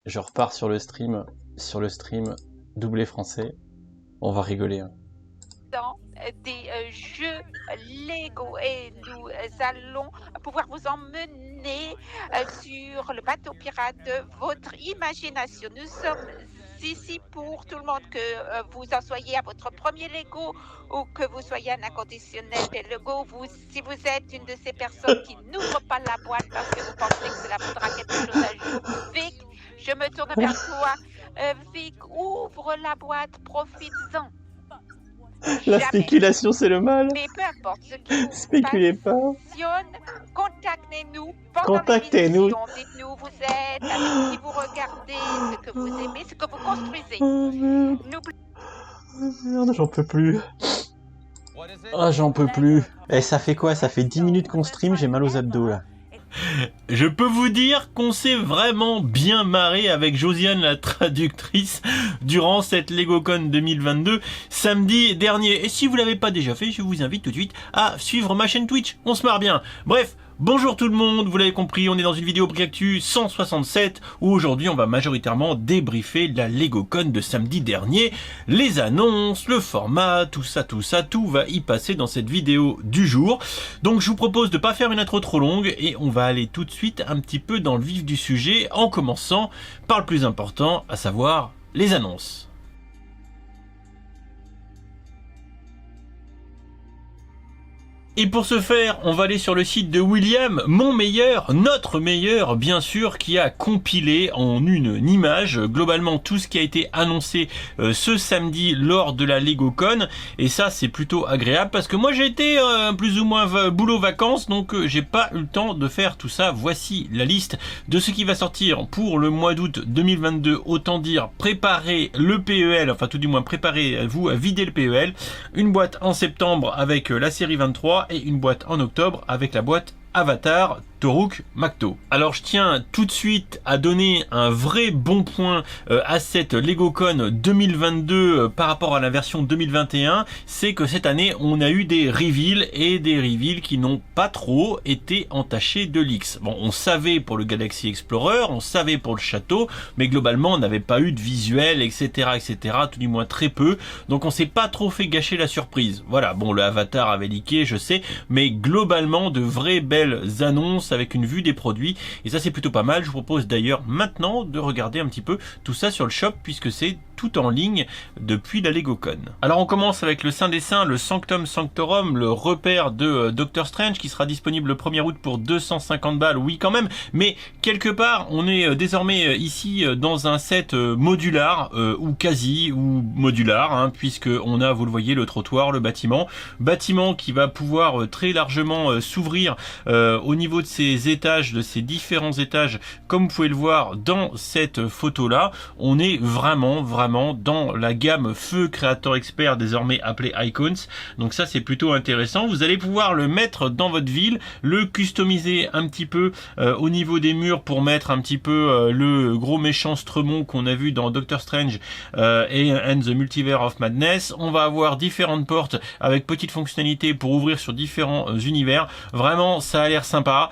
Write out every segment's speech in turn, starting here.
Je repars sur le stream doublé français. On va rigoler. Hein. Dans des jeux Lego et nous allons pouvoir vous emmener sur le bateau pirate de votre imagination. Nous sommes ici pour tout le monde, que vous en soyez à votre premier Lego ou que vous soyez un inconditionnel des Lego. Si vous êtes une de ces personnes qui n'ouvrent pas la boîte parce que vous pensez que cela vaudra quelque chose un jour, Vic, je me tourne vers toi. Vic, ouvre la boîte, profites-en. La spéculation, c'est le mal. Mais peu importe ce qui vous Spéculez pas. passionne, contactez-nous pendant Contactez-nous. l'émission. Dites-nous où vous êtes, avec qui vous regardez, ce que vous aimez, ce que vous construisez. Oh merde. Oh merde, j'en peux plus. Ah, j'en peux plus. Et ça fait quoi? Ça fait 10 minutes qu'on stream, j'ai mal aux abdos là. Je peux vous dire qu'on s'est vraiment bien marré avec Josiane, la traductrice, durant cette LegoCon 2022 samedi dernier. Et si vous l'avez pas déjà fait, je vous invite tout de suite à suivre ma chaîne Twitch. On se marre bien. Bref. Bonjour tout le monde, vous l'avez compris, on est dans une vidéo Briactu 167 où aujourd'hui on va majoritairement débriefer la LegoCon de samedi dernier. Les annonces, le format, tout ça, tout va y passer dans cette vidéo du jour. Donc je vous propose de pas faire une intro trop longue et on va aller tout de suite un petit peu dans le vif du sujet en commençant par le plus important, à savoir les annonces. Et pour ce faire, on va aller sur le site de William, mon meilleur, notre meilleur bien sûr, qui a compilé en une image globalement tout ce qui a été annoncé ce samedi lors de la LegoCon. Et ça c'est plutôt agréable parce que moi j'ai été plus ou moins boulot vacances, donc j'ai pas eu le temps de faire tout ça. Voici la liste de ce qui va sortir pour le mois d'août 2022. Autant dire préparez le PEL, enfin tout du moins préparez-vous à vider le PEL. Une boîte en septembre avec la série 23 et une boîte en octobre avec la boîte Avatar Toruk Makto. Alors je tiens tout de suite à donner un vrai bon point à cette LegoCon 2022 par rapport à la version 2021, c'est que cette année on a eu des reveals et des reveals qui n'ont pas trop été entachés de leaks. Bon, on savait pour le Galaxy Explorer, on savait pour le château, mais globalement on n'avait pas eu de visuel, etc., tout du moins très peu, donc on s'est pas trop fait gâcher la surprise. Voilà, bon, le Avatar avait leaké, je sais, mais globalement de vraies belles annonces avec une vue des produits, et ça c'est plutôt pas mal. Je vous propose d'ailleurs maintenant de regarder un petit peu tout ça sur le shop puisque c'est tout en ligne depuis la LegoCon. Alors on commence avec le Saint des Saints, le Sanctum Sanctorum, le repère de Doctor Strange qui sera disponible le 1er août pour 250 balles, oui quand même, mais quelque part on est désormais ici dans un set modular ou quasi ou modular, hein, puisque on a, vous le voyez, le trottoir, le bâtiment qui va pouvoir très largement s'ouvrir au niveau de ces étages, de ces différents étages, comme vous pouvez le voir dans cette photo là. On est vraiment dans la gamme Feu Creator Expert, désormais appelé Icons. Donc ça c'est plutôt intéressant. Vous allez pouvoir le mettre dans votre ville, le customiser un petit peu au niveau des murs pour mettre un petit peu le gros méchant Stremon qu'on a vu dans Doctor Strange et And the Multiverse of Madness. On va avoir différentes portes avec petites fonctionnalités pour ouvrir sur différents univers. Vraiment ça a l'air sympa.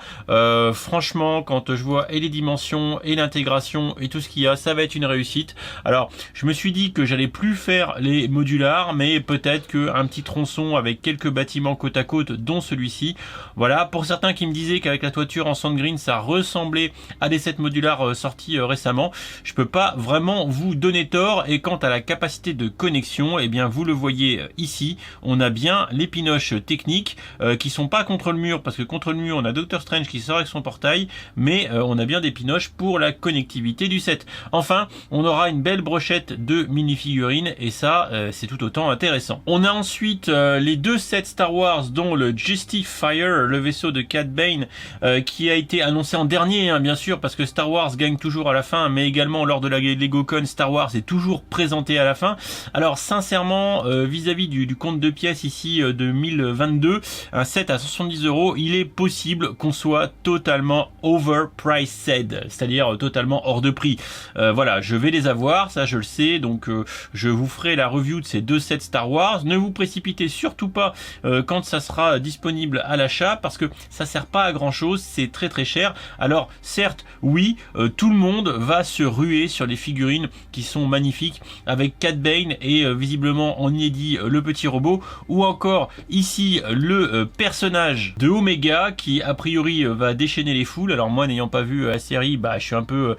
Franchement, quand je vois et les dimensions et l'intégration et tout ce qu'il y a, ça va être une réussite. Alors je me suis dit que j'allais plus faire les modulars, mais peut-être qu'un petit tronçon avec quelques bâtiments côte à côte, dont celui-ci. Voilà, pour certains qui me disaient qu'avec la toiture en sand green, ça ressemblait à des sets modulars sortis récemment. Je peux pas vraiment vous donner tort. Et quant à la capacité de connexion, eh bien vous le voyez ici, on a bien les pinoches techniques qui sont pas contre le mur, parce que contre le mur on a Doctor Strange qui sort avec son portail, mais on a bien des pinoches pour la connectivité du set. Enfin, on aura une belle brochette de mini-figurines et ça c'est tout autant intéressant. On a ensuite les deux sets Star Wars, dont le Justifier, le vaisseau de Cad Bane, qui a été annoncé en dernier, hein, bien sûr, parce que Star Wars gagne toujours à la fin, mais également lors de la LegoCon, Star Wars est toujours présenté à la fin. Alors sincèrement, vis-à-vis du compte de pièces ici 2022, un set à 70 €, il est possible qu'on soit soit totalement overpriced, c'est-à-dire totalement hors de prix. Voilà, je vais les avoir, ça je le sais, donc je vous ferai la review de ces 2 sets Star Wars. Ne vous précipitez surtout pas quand ça sera disponible à l'achat, parce que ça sert pas à grand chose, c'est très très cher. Alors certes, oui, tout le monde va se ruer sur les figurines qui sont magnifiques, avec Cad Bane et visiblement en inédit le petit robot, ou encore ici le personnage de Omega qui a priori va déchaîner les foules. Alors moi, n'ayant pas vu la série, bah je suis un peu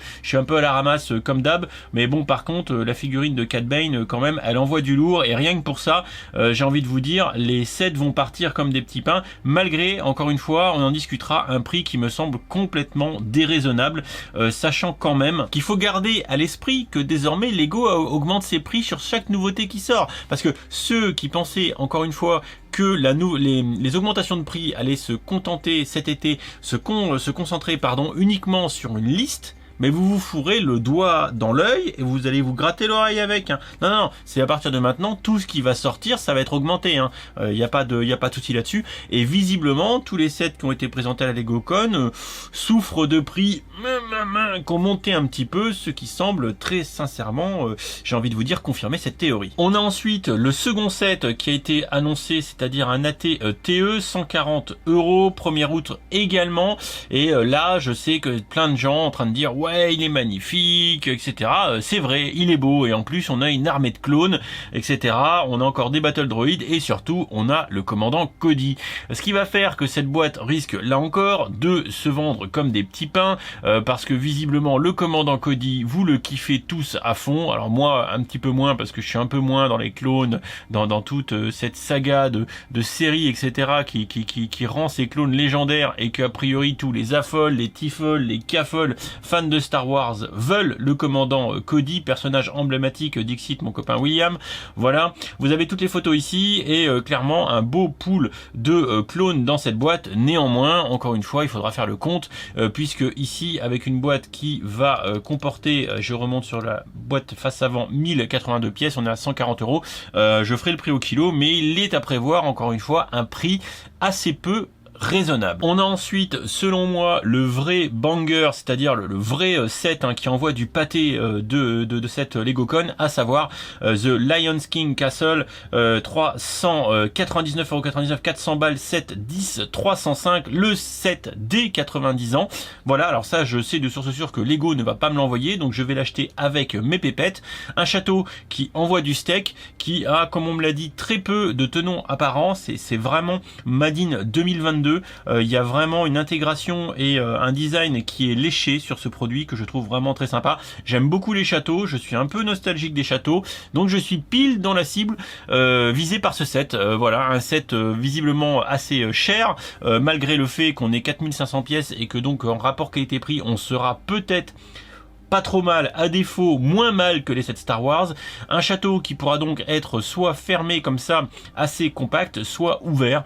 à la ramasse comme d'hab, mais bon, par contre la figurine de Cad Bane quand même, elle envoie du lourd, et rien que pour ça, j'ai envie de vous dire, les sets vont partir comme des petits pains, malgré, encore une fois, on en discutera, un prix qui me semble complètement déraisonnable, sachant quand même qu'il faut garder à l'esprit que désormais Lego augmente ses prix sur chaque nouveauté qui sort, parce que ceux qui pensaient, encore une fois, que les augmentations de prix allaient se contenter cet été, se concentrer uniquement sur une liste, mais vous vous fourrez le doigt dans l'œil et vous allez vous gratter l'oreille avec. Hein. Non, c'est à partir de maintenant, tout ce qui va sortir, ça va être augmenté. Hein. Y a pas de souci là-dessus. Et visiblement, tous les sets qui ont été présentés à la LegoCon souffrent de prix qui ont monté un petit peu, ce qui semble très sincèrement, j'ai envie de vous dire, confirmer cette théorie. On a ensuite le second set qui a été annoncé, c'est-à-dire un AT TE, 140 €, 1er août également. Et là, je sais que plein de gens en train de dire ouais, il est magnifique, etc. C'est vrai, il est beau, et en plus on a une armée de clones, etc. On a encore des battle droids, et surtout on a le commandant Cody. Ce qui va faire que cette boîte risque là encore de se vendre comme des petits pains, parce que visiblement le commandant Cody, vous le kiffez tous à fond. Alors moi un petit peu moins, parce que je suis un peu moins dans les clones, dans toute cette saga de séries, etc. qui rend ces clones légendaires, et qu'a priori tous les AFOL, les TIFOL, les CAFOL, fans de Star Wars veulent le commandant Cody, personnage emblématique d'Ixit, mon copain William. Voilà, vous avez toutes les photos ici, et clairement un beau pool de clones dans cette boîte. Néanmoins, encore une fois, il faudra faire le compte, puisque ici, avec une boîte qui va comporter, je remonte sur la boîte face avant, 1082 pièces, on est à 140 €. Je ferai le prix au kilo, mais il est à prévoir, encore une fois, un prix assez peu raisonnable. On a ensuite, selon moi, le vrai banger, c'est-à-dire le vrai set qui envoie du pâté de cette LegoCon, à savoir The Lion's King Castle, 399,99 €, 400 balles, 7, 10, 305, le set des 90 ans. Voilà, alors ça, je sais de source sûre que Lego ne va pas me l'envoyer, donc je vais l'acheter avec mes pépettes. Un château qui envoie du steak, qui a, comme on me l'a dit, très peu de tenons apparents, c'est vraiment Made in 2022. Il y a vraiment une intégration et un design qui est léché sur ce produit, que je trouve vraiment très sympa. J'aime beaucoup les châteaux, je suis un peu nostalgique des châteaux, donc je suis pile dans la cible visée par ce set. Voilà, un set visiblement assez cher, malgré le fait qu'on ait 4500 pièces, et que donc en rapport qualité-prix on sera peut-être pas trop mal, à défaut moins mal que les sets Star Wars. Un château qui pourra donc être soit fermé comme ça, assez compact, soit ouvert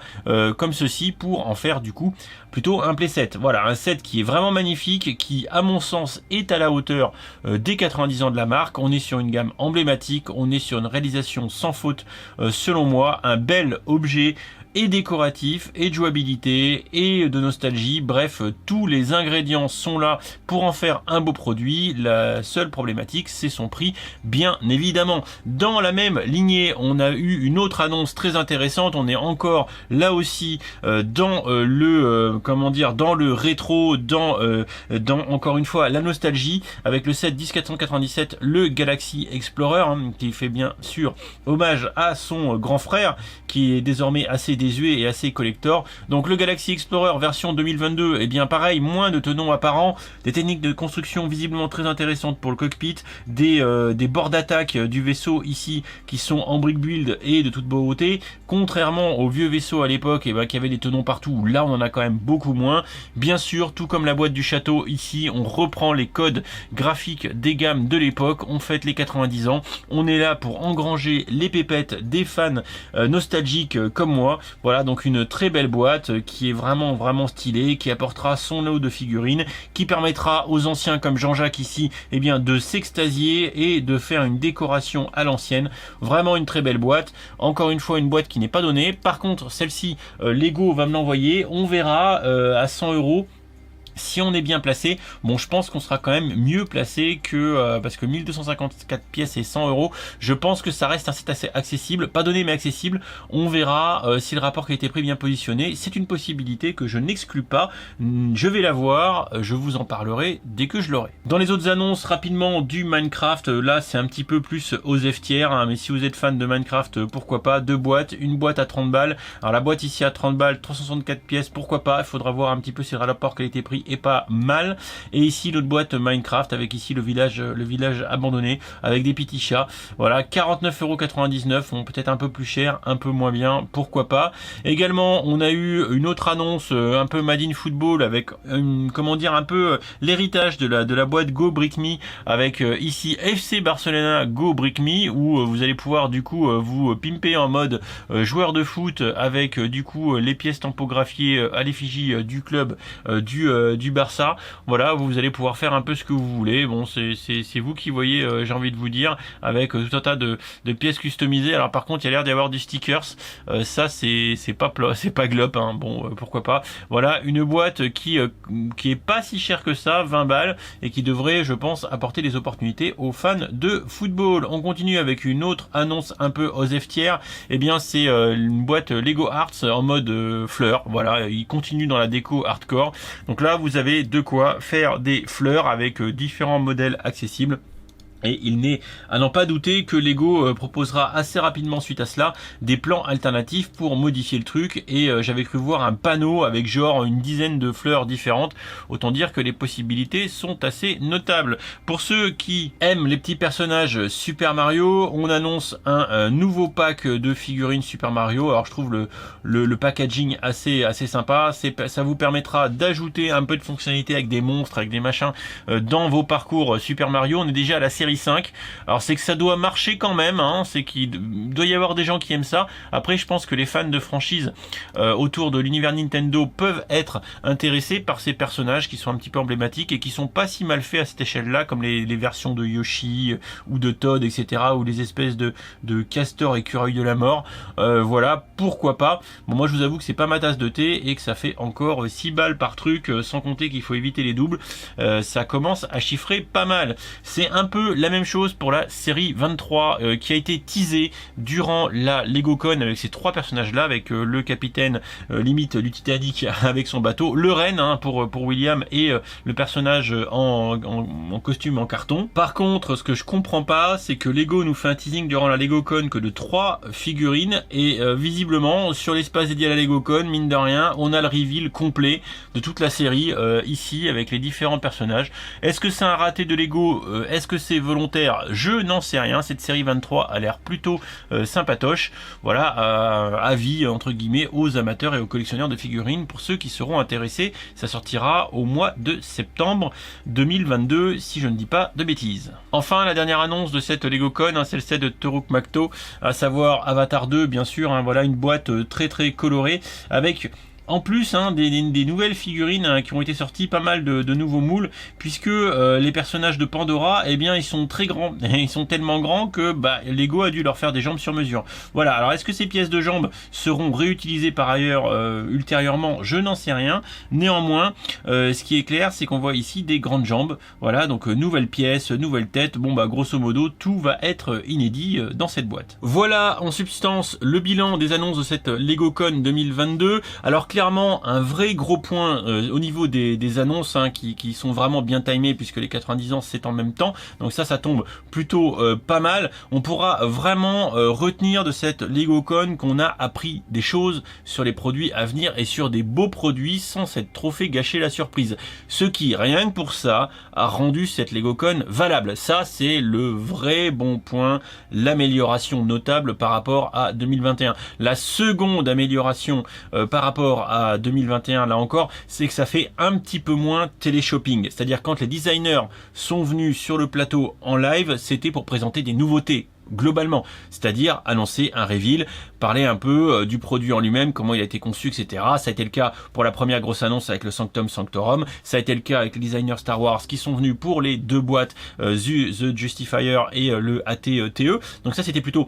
comme ceci, pour en faire du coup plutôt un playset. Voilà, un set qui est vraiment magnifique, qui à mon sens est à la hauteur des 90 ans de la marque. On est sur une gamme emblématique, on est sur une réalisation sans faute selon moi, un bel objet et décoratif, et de jouabilité, et de nostalgie. Bref, tous les ingrédients sont là pour en faire un beau produit. La seule problématique, c'est son prix, bien évidemment. Dans la même lignée, on a eu une autre annonce très intéressante. On est encore là aussi dans dans le rétro, dans encore une fois la nostalgie, avec le set 10497, le Galaxy Explorer, qui fait bien sûr hommage à son grand frère, qui est désormais assez désuet et assez collector. Donc le Galaxy Explorer version 2022, et bien pareil, moins de tenons apparents, des techniques de construction visiblement très intéressantes pour le cockpit, des bords d'attaque du vaisseau ici qui sont en brick build et de toute beauté, contrairement aux vieux vaisseaux à l'époque qui avaient des tenons partout. Là on en a quand même beaucoup moins. Bien sûr, tout comme la boîte du château, ici on reprend les codes graphiques des gammes de l'époque, on fête les 90 ans, on est là pour engranger les pépettes des fans nostalgiques comme moi. Voilà, donc une très belle boîte qui est vraiment stylée, qui apportera son lot de figurines, qui permettra aux anciens comme Jean-Jacques ici, eh bien de s'extasier et de faire une décoration à l'ancienne. Vraiment une très belle boîte. Encore une fois, une boîte qui n'est pas donnée. Par contre, celle-ci, Lego va me l'envoyer. On verra à 100 €. Si on est bien placé, bon, je pense qu'on sera quand même mieux placé que parce que 1254 pièces et 100 €, je pense que ça reste un set assez accessible, pas donné mais accessible. On verra si le rapport qualité-prix est bien positionné. C'est une possibilité que je n'exclus pas. Je vais la voir, je vous en parlerai dès que je l'aurai. Dans les autres annonces, rapidement, du Minecraft, là c'est un petit peu plus osef tiers, hein, mais si vous êtes fan de Minecraft, pourquoi pas. 2 boîtes, une boîte à 30 balles. Alors la boîte ici à 30 balles, 364 pièces, pourquoi pas. Il faudra voir un petit peu si le rapport qualité-prix est pas mal. Et ici l'autre boîte Minecraft avec ici le village abandonné avec des petits chats. Voilà, 49,99 €, bon, peut-être un peu plus cher, un peu moins bien, pourquoi pas. Également, on a eu une autre annonce un peu Made in Football avec comment dire, un peu l'héritage de la boîte Go Brick Me avec ici FC Barcelona Go Brick Me où vous allez pouvoir du coup vous pimper en mode joueur de foot avec du coup les pièces tampographiées à l'effigie du club du Barça. Voilà, vous allez pouvoir faire un peu ce que vous voulez. Bon, c'est vous qui voyez, j'ai envie de vous dire, avec tout un tas de pièces customisées. Alors par contre, il y a l'air d'y avoir du stickers. Ça, c'est pas Glop, hein. Bon, pourquoi pas. Voilà, une boîte qui est pas si chère que ça, 20 balles, et qui devrait, je pense, apporter des opportunités aux fans de football. On continue avec une autre annonce un peu osef tiers. Eh bien, c'est une boîte Lego Arts en mode fleurs. Voilà, il continue dans la déco hardcore. Donc là, vous avez de quoi faire des fleurs avec différents modèles accessibles. Et il n'est à n'en pas douter que Lego proposera assez rapidement suite à cela des plans alternatifs pour modifier le truc. Et j'avais cru voir un panneau avec genre une dizaine de fleurs différentes. Autant dire que les possibilités sont assez notables. Pour ceux qui aiment les petits personnages Super Mario, on annonce un nouveau pack de figurines Super Mario. Alors je trouve le packaging assez sympa. Ça vous permettra d'ajouter un peu de fonctionnalité avec des monstres, avec des machins dans vos parcours Super Mario. On est déjà à la série 5. Alors c'est que ça doit marcher quand même, hein. C'est qu'il doit y avoir des gens qui aiment ça. Après, je pense que les fans de franchise autour de l'univers Nintendo peuvent être intéressés par ces personnages qui sont un petit peu emblématiques et qui sont pas si mal faits à cette échelle-là, comme les versions de Yoshi ou de Todd, etc., ou les espèces de castors écureuils de la mort. Voilà, pourquoi pas. Bon, moi je vous avoue que c'est pas ma tasse de thé et que ça fait encore 6 balles par truc, sans compter qu'il faut éviter les doubles. Ça commence à chiffrer pas mal. C'est un peu la même chose pour la série 23 qui a été teasée durant la LegoCon avec ces 3 personnages là, avec le capitaine limite du Titanic avec son bateau, le Ren hein, pour William, et le personnage en costume en carton. Par contre, ce que je comprends pas, c'est que Lego nous fait un teasing durant la LegoCon que de 3 figurines, et visiblement sur l'espace dédié à la LegoCon, mine de rien, on a le reveal complet de toute la série ici avec les différents personnages. Est-ce que c'est un raté de Lego? Est-ce que c'est volontaire? Je n'en sais rien. Cette série 23 a l'air plutôt sympatoche. Voilà, avis entre guillemets aux amateurs et aux collectionneurs de figurines. Pour ceux qui seront intéressés, ça sortira au mois de septembre 2022, si je ne dis pas de bêtises. Enfin, la dernière annonce de cette LegoCon, hein, c'est le set de Toruk Makto, à savoir Avatar 2, bien sûr. Hein, voilà, une boîte très colorée avec en plus hein, des nouvelles figurines hein, qui ont été sorties, pas mal de nouveaux moules, puisque les personnages de Pandora, eh bien ils sont très grands, ils sont tellement grands que Lego a dû leur faire des jambes sur mesure. Voilà, alors est-ce que ces pièces de jambes seront réutilisées par ailleurs ultérieurement? Je n'en sais rien. Néanmoins, ce qui est clair, c'est qu'on voit ici des grandes jambes. Voilà, donc nouvelles pièces, nouvelles têtes. Bon grosso modo, tout va être inédit dans cette boîte. Voilà en substance le bilan des annonces de cette LegoCon 2022. Alors clairement un vrai gros point au niveau des annonces hein, qui sont vraiment bien timées, puisque les 90 ans c'est en même temps, donc ça tombe plutôt pas mal. On pourra vraiment retenir de cette LegoCon qu'on a appris des choses sur les produits à venir et sur des beaux produits sans s'être trop fait gâcher la surprise, ce qui rien que pour ça a rendu cette LegoCon valable. Ça c'est le vrai bon point, l'amélioration notable par rapport à 2021. La seconde amélioration par rapport à 2021, là encore, c'est que ça fait un petit peu moins télé-shopping. C'est-à-dire quand les designers sont venus sur le plateau en live, c'était pour présenter des nouveautés. globalement, c'est-à-dire annoncer un reveal, parler un peu du produit en lui-même, comment il a été conçu, etc. Ça a été le cas pour la première grosse annonce avec le Sanctum Sanctorum, ça a été le cas avec les designers Star Wars qui sont venus pour les 2 boîtes The Justifier et le AT-TE, donc ça c'était plutôt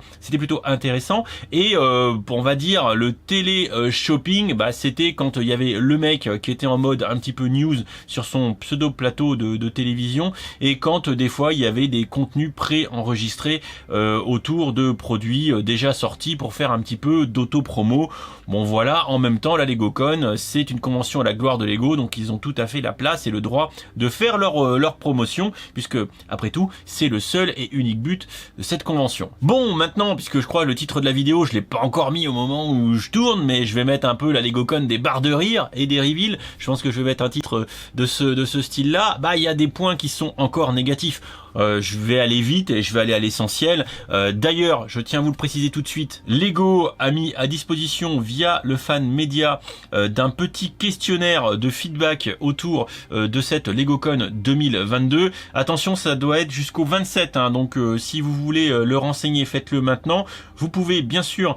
intéressant. Et on va dire le télé shopping, bah, c'était quand il y avait le mec qui était en mode un petit peu news sur son pseudo plateau de télévision, et quand des fois il y avait des contenus pré-enregistrés autour de produits déjà sortis pour faire un petit peu d'auto-promo. Bon voilà, en même temps la LegoCon c'est une convention à la gloire de Lego, donc ils ont tout à fait la place et le droit de faire leur promotion, puisque après tout c'est le seul et unique but de cette convention. Bon, maintenant, puisque je crois le titre de la vidéo je l'ai pas encore mis au moment où je tourne, mais je vais mettre un peu la LegoCon des barres de rire et des reveals, je pense que je vais mettre un titre de ce style là. Bah il y a des points qui sont encore négatifs. Je vais aller vite et je vais aller à l'essentiel. D'ailleurs, je tiens à vous le préciser tout de suite, Lego a mis à disposition via le fan média d'un petit questionnaire de feedback autour de cette LegoCon 2022. Attention, ça doit être jusqu'au 27, hein, donc si vous voulez le renseigner, faites-le maintenant. Vous pouvez bien sûr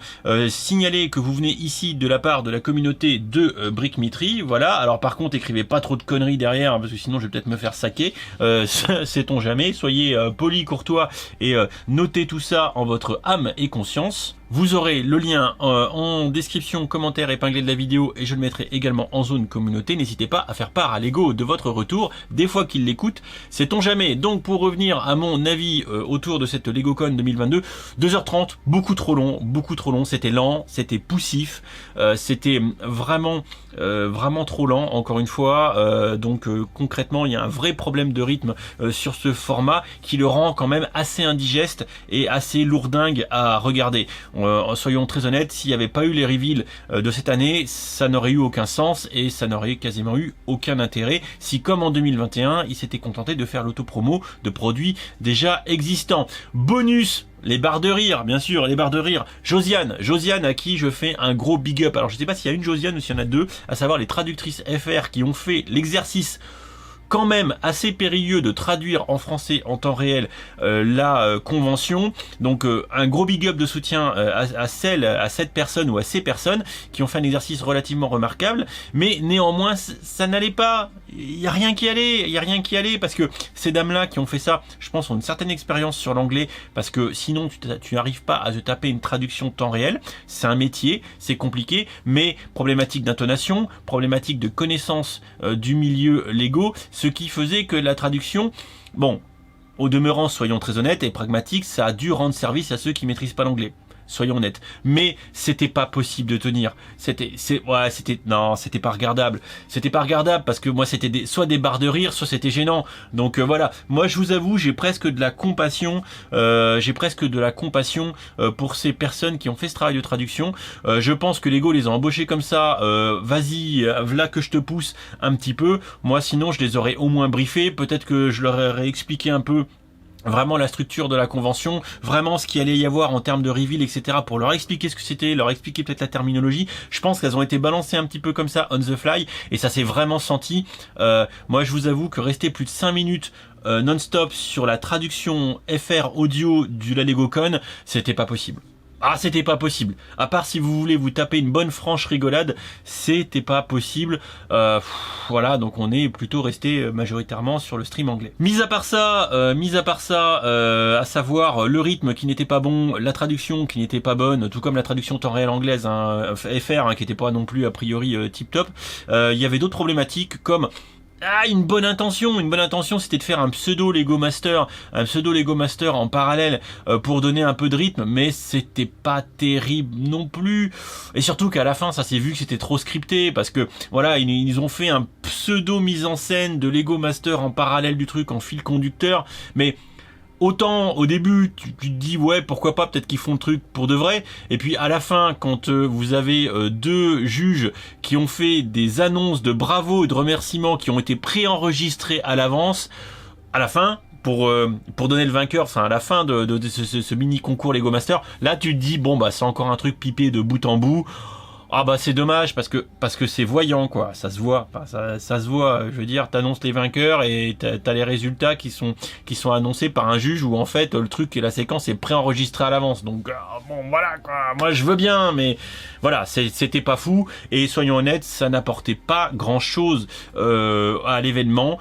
signaler que vous venez ici de la part de la communauté de Brickmeatery. Voilà, alors par contre, écrivez pas trop de conneries derrière, hein, parce que sinon je vais peut-être me faire saquer. Sait-on jamais. Soyez poli, courtois et notez tout ça en votre âme et conscience. Vous aurez le lien en description, commentaire épinglé de la vidéo, et je le mettrai également en zone communauté. N'hésitez pas à faire part à Lego de votre retour, des fois qu'il l'écoute, sait-on jamais. Donc pour revenir à mon avis autour de cette LegoCon 2022, 2h30, beaucoup trop long, c'était lent, c'était poussif, c'était vraiment trop lent, encore une fois. Donc concrètement, il y a un vrai problème de rythme sur ce format qui le rend quand même assez indigeste et assez lourdingue à regarder. Soyons très honnêtes, s'il n'y avait pas eu les reveals de cette année, ça n'aurait eu aucun sens et ça n'aurait quasiment eu aucun intérêt si, comme en 2021, ils s'étaient contentés de faire l'autopromo de produits déjà existants. Bonus, les barres de rire, bien sûr, les barres de rire. Josiane à qui je fais un gros big up. Alors je sais pas s'il y a une Josiane ou s'il y en a deux, à savoir les traductrices FR qui ont fait l'exercice quand même assez périlleux de traduire en français en temps réel la convention. Donc un gros big up de soutien à cette personne ou à ces personnes qui ont fait un exercice relativement remarquable, mais néanmoins ça n'allait pas. Il y a rien qui allait, parce que ces dames-là qui ont fait ça, je pense, ont une certaine expérience sur l'anglais, parce que sinon tu n'arrives pas à te taper une traduction temps réel. C'est un métier, c'est compliqué, mais problématique d'intonation, problématique de connaissance du milieu Lego, ce qui faisait que la traduction, bon, au demeurant, soyons très honnêtes et pragmatiques, ça a dû rendre service à ceux qui maîtrisent pas l'anglais. Soyons honnêtes, mais c'était pas possible de tenir. C'était pas regardable. C'était pas regardable parce que moi c'était soit des barres de rire, soit c'était gênant. Donc voilà. Moi je vous avoue, j'ai presque de la compassion. Pour ces personnes qui ont fait ce travail de traduction. Je pense que Lego les a embauchés comme ça. Vas-y, voilà que je te pousse un petit peu. Moi sinon je les aurais au moins briefés. Peut-être que je leur aurais expliqué un peu vraiment la structure de la convention, vraiment ce qu'il allait y avoir en termes de reveal, etc. pour leur expliquer ce que c'était, leur expliquer peut-être la terminologie. Je pense qu'elles ont été balancées un petit peu comme ça, on the fly, et ça s'est vraiment senti. Moi, je vous avoue que rester plus de 5 minutes non-stop sur la traduction FR audio du la LegoCon, c'était pas possible. Ah, c'était pas possible. À part si vous voulez vous taper une bonne franche rigolade, c'était pas possible. Voilà, donc on est plutôt resté majoritairement sur le stream anglais. Mis à part ça, à savoir le rythme qui n'était pas bon, la traduction qui n'était pas bonne, tout comme la traduction temps réel anglaise, hein, FR, hein, qui n'était pas non plus a priori tip top. Il y avait d'autres problématiques comme une bonne intention, c'était de faire un pseudo Lego Master en parallèle pour donner un peu de rythme, mais c'était pas terrible non plus. Et surtout qu'à la fin, ça s'est vu que c'était trop scripté, parce que voilà, ils ont fait un pseudo mise en scène de Lego Master en parallèle du truc, en fil conducteur, mais autant au début tu te dis ouais pourquoi pas, peut-être qu'ils font le truc pour de vrai, et puis à la fin quand vous avez deux juges qui ont fait des annonces de bravo et de remerciements qui ont été préenregistrés à l'avance, à la fin pour donner le vainqueur, enfin à la fin de ce mini concours Lego Master, là tu te dis bon bah c'est encore un truc pipé de bout en bout. Ah bah c'est dommage parce que c'est voyant quoi, ça se voit, enfin, ça se voit, je veux dire, t'annonces les vainqueurs et t'as les résultats qui sont annoncés par un juge où en fait le truc et la séquence est préenregistrée à l'avance, donc bon voilà quoi, moi je veux bien, mais voilà, c'était pas fou, et soyons honnêtes, ça n'apportait pas grand chose à l'événement,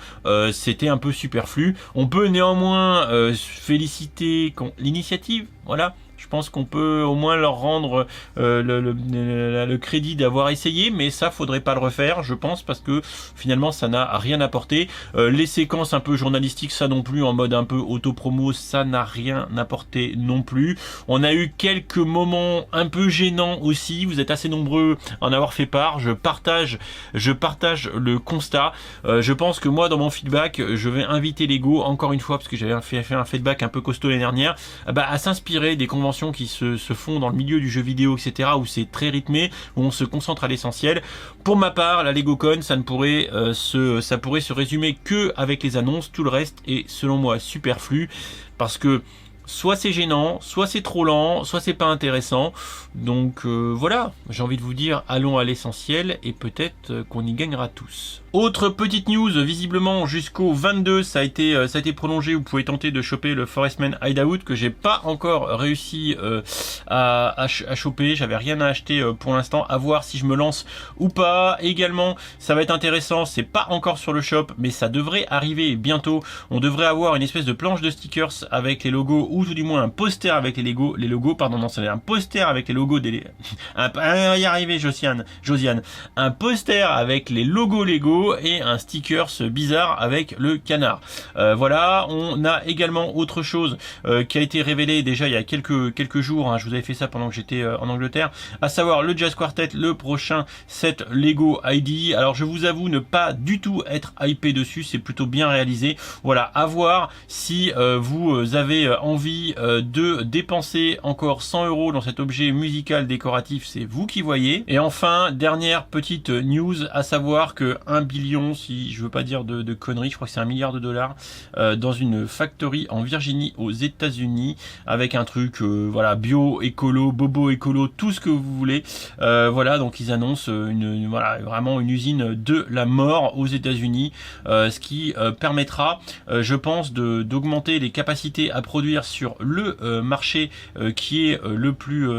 c'était un peu superflu. On peut néanmoins féliciter l'initiative, voilà. Je pense qu'on peut au moins leur rendre le crédit d'avoir essayé, mais ça, faudrait pas le refaire, je pense, parce que finalement, ça n'a rien apporté. Les séquences un peu journalistiques, ça non plus, en mode un peu auto-promo, ça n'a rien apporté non plus. On a eu quelques moments un peu gênants aussi, vous êtes assez nombreux à en avoir fait part, je partage le constat. Je pense que moi, dans mon feedback, je vais inviter Lego, encore une fois, parce que j'avais fait un feedback un peu costaud l'année dernière, à s'inspirer des conventions qui se font dans le milieu du jeu vidéo, etc., où c'est très rythmé, où on se concentre à l'essentiel. Pour ma part, la LegoCon, ça pourrait se résumer que avec les annonces. Tout le reste est, selon moi, superflu, parce que soit c'est gênant, soit c'est trop lent, soit c'est pas intéressant. Donc voilà, j'ai envie de vous dire, allons à l'essentiel et peut-être qu'on y gagnera tous. Autre petite news, visiblement jusqu'au 22, ça a été prolongé. Vous pouvez tenter de choper le Forestman Hideout que j'ai pas encore réussi à choper. J'avais rien à acheter pour l'instant. À voir si je me lance ou pas. Également, ça va être intéressant. C'est pas encore sur le shop, mais ça devrait arriver bientôt. On devrait avoir une espèce de planche de stickers avec les logos, ou tout du moins un poster avec les logos. Pardon, non, c'est un poster avec les logos des. Y arriver, Josiane. Un poster avec les logos Lego et un stickers bizarre avec le canard. Voilà, on a également autre chose qui a été révélé déjà il y a quelques jours, hein, je vous avais fait ça pendant que j'étais en Angleterre, à savoir le Jazz Quartet, le prochain set Lego ID. Alors je vous avoue ne pas du tout être hypé dessus, c'est plutôt bien réalisé. Voilà, à voir si vous avez envie de dépenser encore 100 € dans cet objet musical décoratif, c'est vous qui voyez. Et enfin, dernière petite news, à savoir que 1 billion, si je veux pas dire de conneries, je crois que c'est $1 milliard, dans une factory en Virginie aux États-Unis, avec un truc voilà, bio, écolo, bobo écolo, tout ce que vous voulez. Voilà, donc ils annoncent voilà, vraiment une usine de la mort aux États-Unis, ce qui permettra, je pense, d'augmenter les capacités à produire sur le marché qui est le plus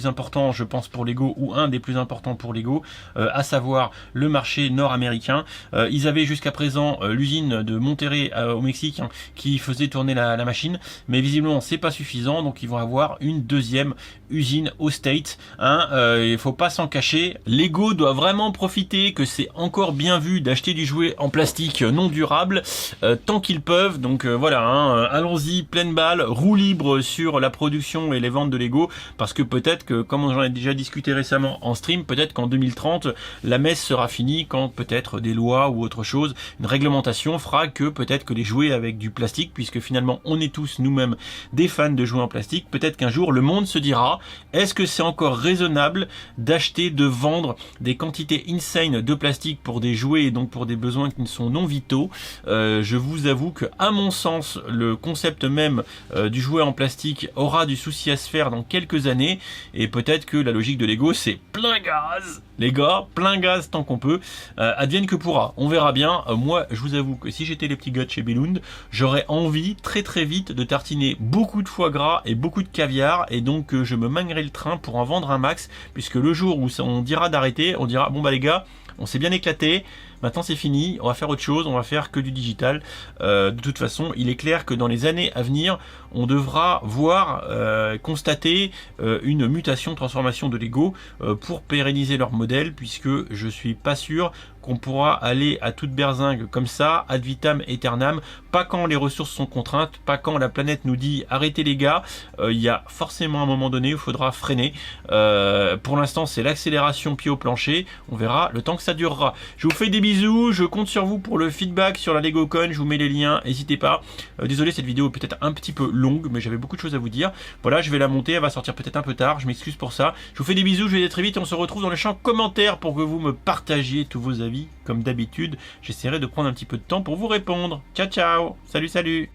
important, je pense, pour Lego, ou un des plus importants pour Lego, à savoir le marché nord-américain. Ils avaient jusqu'à présent l'usine de Monterrey au Mexique, hein, qui faisait tourner la machine, mais visiblement c'est pas suffisant, donc ils vont avoir une deuxième usine au States, hein. Il faut pas s'en cacher, Lego doit vraiment profiter que c'est encore bien vu d'acheter du jouet en plastique non durable tant qu'ils peuvent. Donc voilà, hein, allons-y, pleine balle, roue libre sur la production et les ventes de Lego, parce que peut-être que, comme j'en ai déjà discuté récemment en stream, peut-être qu'en 2030 la messe sera finie, quand peut-être des lois ou autre chose, une réglementation fera que peut-être que les jouets avec du plastique, puisque finalement on est tous nous-mêmes des fans de jouets en plastique, peut-être qu'un jour le monde se dira, est-ce que c'est encore raisonnable d'acheter, de vendre des quantités insane de plastique pour des jouets et donc pour des besoins qui ne sont non vitaux. Je vous avoue que, à mon sens, le concept même du jouet en plastique aura du souci à se faire dans quelques années, et peut-être que la logique de Lego c'est plein gaz, les gars, plein gaz tant qu'on peut, advienne que pourra, on verra bien. Moi je vous avoue que si j'étais les petits gars de chez Bellund, j'aurais envie très vite de tartiner beaucoup de foie gras et beaucoup de caviar, et donc je me mangerai le train pour en vendre un max, puisque le jour où on dira d'arrêter, on dira bon bah les gars, on s'est bien éclaté, maintenant c'est fini, on va faire autre chose, on va faire que du digital. De toute façon, il est clair que dans les années à venir, on devra voir, constater une mutation, transformation de Lego pour pérenniser leur modèle, puisque je suis pas sûr qu'on pourra aller à toute berzingue comme ça, ad vitam aeternam, pas quand les ressources sont contraintes, pas quand la planète nous dit arrêtez les gars, il y a forcément un moment donné où il faudra freiner. Pour l'instant c'est l'accélération pied au plancher, on verra le temps que ça durera. Je vous fais des bisous, je compte sur vous pour le feedback sur la LegoCon, je vous mets les liens, n'hésitez pas. Désolé, cette vidéo est peut-être un petit peu longue, mais j'avais beaucoup de choses à vous dire. Voilà, je vais la monter, elle va sortir peut-être un peu tard, je m'excuse pour ça. Je vous fais des bisous, je vais aller très vite et on se retrouve dans le champ commentaires pour que vous me partagiez tous vos avis. Comme d'habitude, j'essaierai de prendre un petit peu de temps pour vous répondre. Ciao ciao, salut.